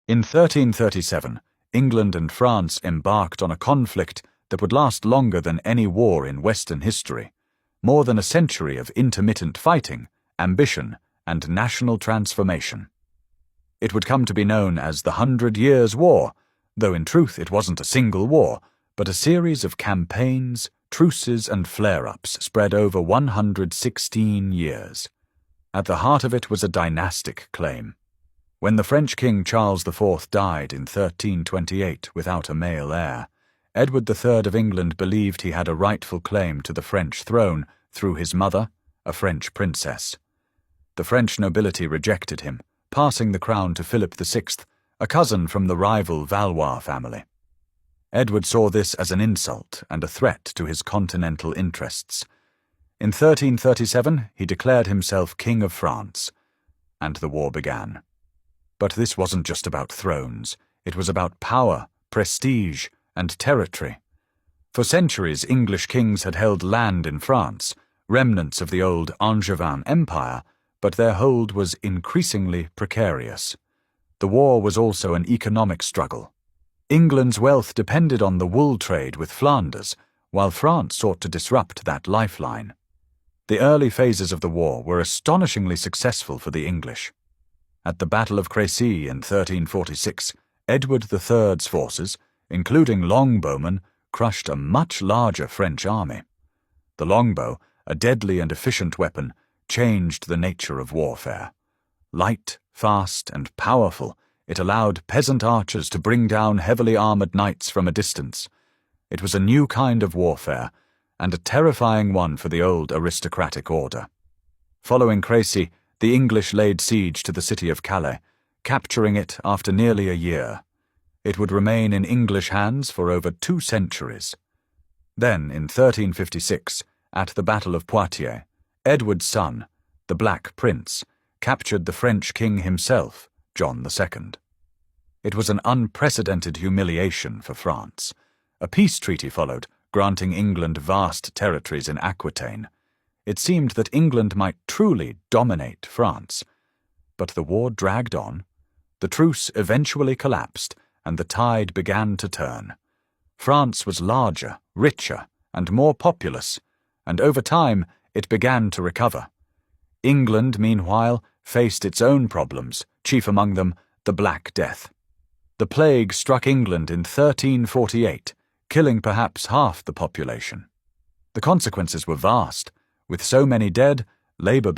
In 1337, England and France embarked on a conflict that would last longer than any war in Western history, more than a century of intermittent fighting, ambition, and national transformation. It would come to be known as the 100 Years' War, though in truth it wasn't a single war, but a series of campaigns, truces, and flare-ups spread over 116 years. At the heart of it was a dynastic claim. When the French King Charles IV died in 1328 without a male heir, Edward III of England believed he had a rightful claim to the French throne through his mother, a French princess. The French nobility rejected him, passing the crown to Philip VI, a cousin from the rival Valois family. Edward saw this as an insult and a threat to his continental interests. In 1337, he declared himself King of France, and the war began. But this wasn't just about thrones. It was about power, prestige, and territory. For centuries, English kings had held land in France, remnants of the old Angevin Empire, but their hold was increasingly precarious. The war was also an economic struggle. England's wealth depended on the wool trade with Flanders, while France sought to disrupt that lifeline. The early phases of the war were astonishingly successful for the English. At the Battle of Crécy in 1346, Edward III's forces, including longbowmen, crushed a much larger French army. The longbow, a deadly and efficient weapon, changed the nature of warfare. Light, fast, and powerful, it allowed peasant archers to bring down heavily armored knights from a distance. It was a new kind of warfare, and a terrifying one for the old aristocratic order. Following Crécy, the English laid siege to the city of Calais, capturing it after nearly a year. It would remain in English hands for over 2 centuries. Then, in 1356, at the Battle of Poitiers, Edward's son, the Black Prince, captured the French king himself, John II. It was an unprecedented humiliation for France. A peace treaty followed, granting England vast territories in Aquitaine. It seemed that England might truly dominate France. But the war dragged on. The truce eventually collapsed, and the tide began to turn. France was larger, richer, and more populous, and over time it began to recover. England, meanwhile, faced its own problems, chief among them the Black Death. The plague struck England in 1348, killing perhaps half the population. The consequences were vast. With so many dead, Labour